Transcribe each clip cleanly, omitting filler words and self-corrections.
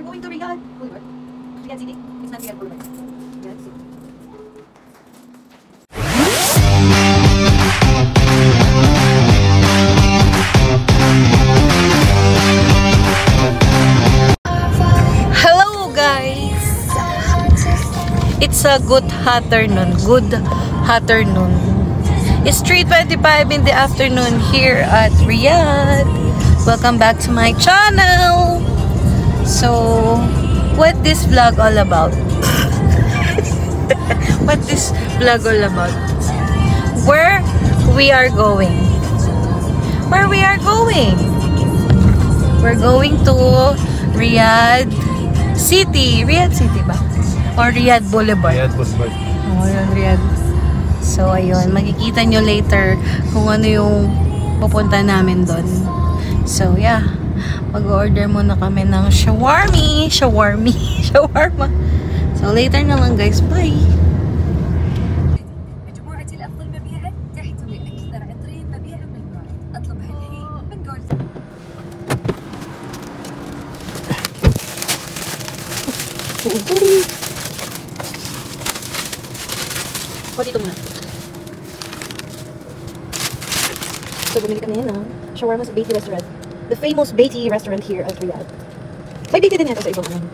going to Riyadh Boulevard. Riyadh City. It's not Riyadh Boulevard. Riyadh City. Hello guys! It's a good afternoon. It's 3:25 in the afternoon here at Riyadh. Welcome back to my channel. So, what this vlog all about? What this vlog all about? Where we are going? Where we are going? We're going to Riyadh City. Riyadh City ba? Or Riyadh Boulevard? Riyadh Boulevard. Oh, yun, Riyadh. So, ayun. Makikita nyo later kung ano yung pupunta namin doon. So, yeah. Mag-order muna kami ng shawarma. So, later na lang guys. Bye! O, dito muna. So, bumili kami ng shawarma sa Beatty Restaurant. The famous Beatty Restaurant here at Riyadh. May Beatty din yata sa ibang ano.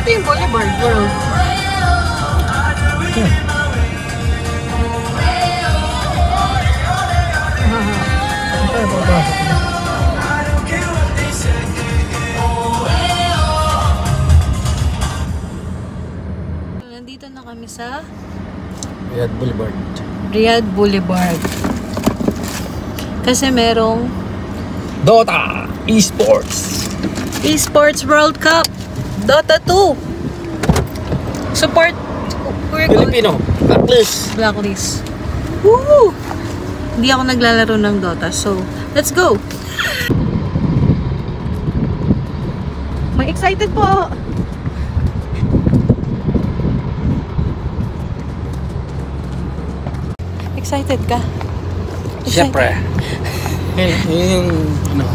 Ito yung Boulevard World. Nandito na kami sa Riyadh Boulevard. Riyadh Boulevard. Kasi merong Dota Esports. Esports World Cup. Dota 2. Support Filipino. Blacklist. Blacklist. Woo! Hindi ako naglalaro ng Dota. So, let's go! May excited po! Excited ka? Siyempre. Yung ano.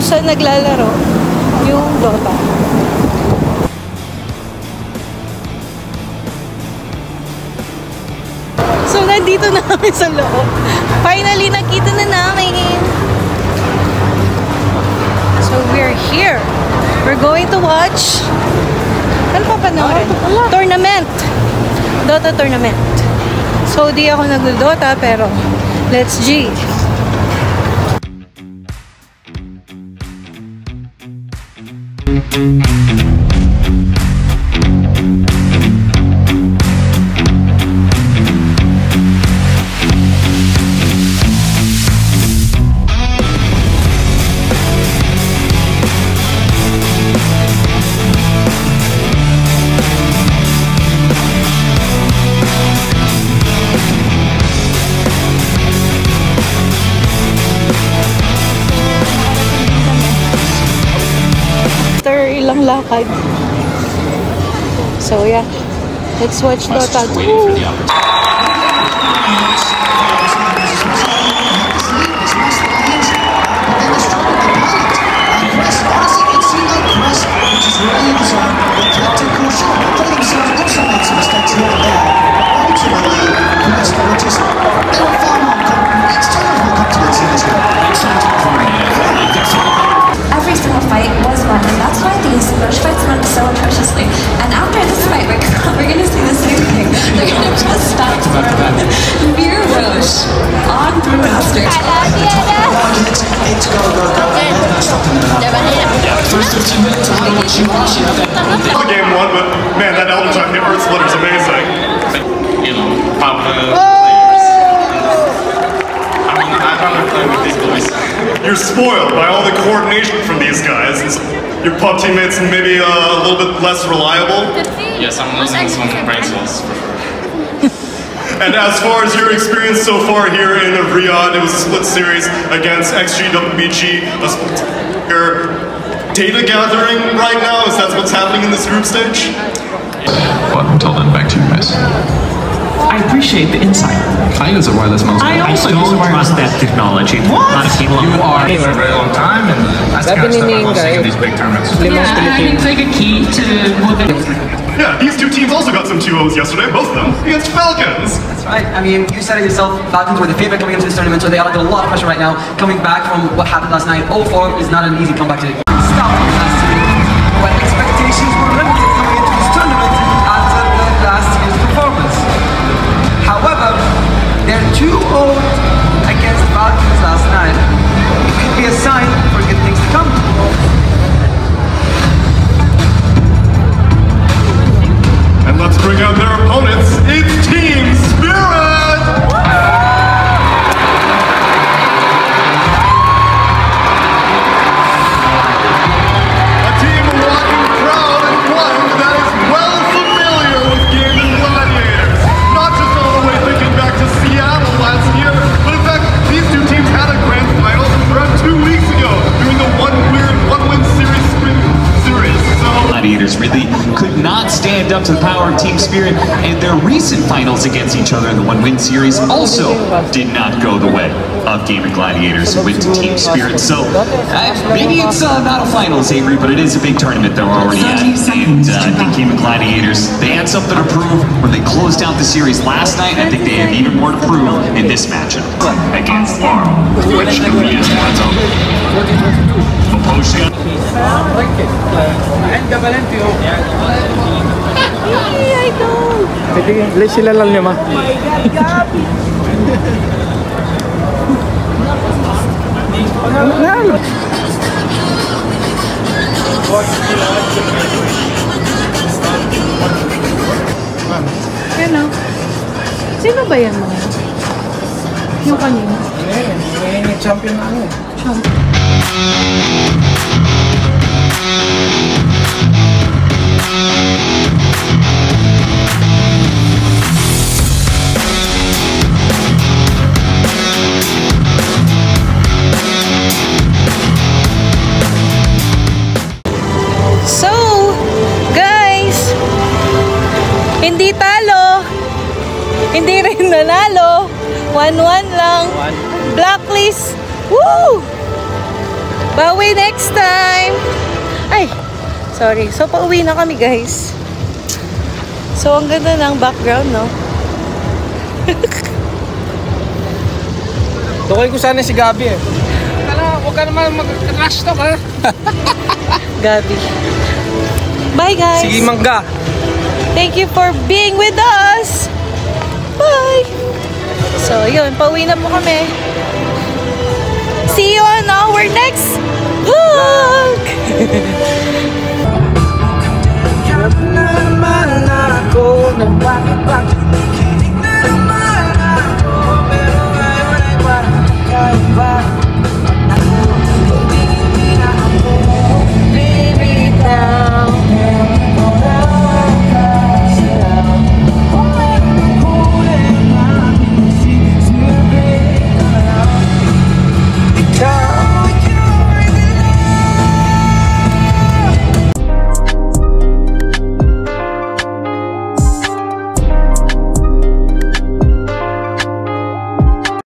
Saan naglalaro yung Dota. So, nandito na kami sa loob. Finally, nakita na namin. So, we're here. We're going to watch ano pa panoorin? Tournament. Dota tournament. So, di ako nag-Dota pero let's G. lakad. So yeah, let's watch Dota 2. Every single fight was won, and that's why these Roche fights went so atrociously. And after this fight, we're gonna see the same thing. They're gonna just stop Veer Roche on Brewmaster. The game won, but man, that Elder Talk, the Earth Splitter's amazing. You know, popular players. I'd rather play with these boys. You're spoiled by all the coordination from these guys. Your pub teammates maybe a little bit less reliable. Yes, I'm losing some brain cells for sure. And as far as your experience so far here in Riyadh, it was a split series against XGWBG. Your data gathering right now, is that what's happening in this group stage? But until then, back to you guys. I appreciate the insight. I use a wireless mouse. I also don't trust that technology. A lot of people are for a very long time, and that's the kind of stuff I love seeing in these big tournaments. Yeah, I think it's like a key to Yeah, these two teams also got some 2-0s yesterday, both of them, against Falcons. That's right. I mean, you said it yourself, Falcons were the favorite coming into this tournament, so they are under a lot of pressure right now. Coming back from what happened last night, 0-4 is not an easy comeback to stop last year. But expectations were limited coming into this tournament after the last year's performance. However, they're 2-0 against Falcons last night. It could be a sign for good things to come. And let's bring out their opponents. It's Team Spirit! A team walking proud and one that is well familiar with Gaming Gladiators. Not just all the way thinking back to Seattle last year, but in fact, these two teams had a grand final around 2 weeks ago, doing the one-win series sprint series. So Gladiators really could not stand up to the power of Team Spirit, and their recent finals against each other in the one-win series also did not go the way of Gaming Gladiators, who went to Team Spirit. So maybe it's not a finals, Avery, but it is a big tournament they're already at. And I think Gaming Gladiators, they had something to prove when they closed out the series last night. I think they have even more to prove in this matchup against Varl, which we as Maposia. I know. Pwede sila lang lima. Yan o. Sino ba yan mga? Yung kanina? Yung champion na ano eh. Champion. So, guys, hindi talo, hindi rin nanalo, 1-1 lang, blacklist, woo! Bawi next time! Ay, sorry, so pauwi na kami guys. So, ang ganda ng background, no? Tukoy ko sana si Gabi eh. Huwag ka naman mag-trash talk ha. Gabi. Bye guys! Sige mangga! Thank you for being with us! Bye! So, yun. Pauwi na po kami. See you on our next vlog! Naman ako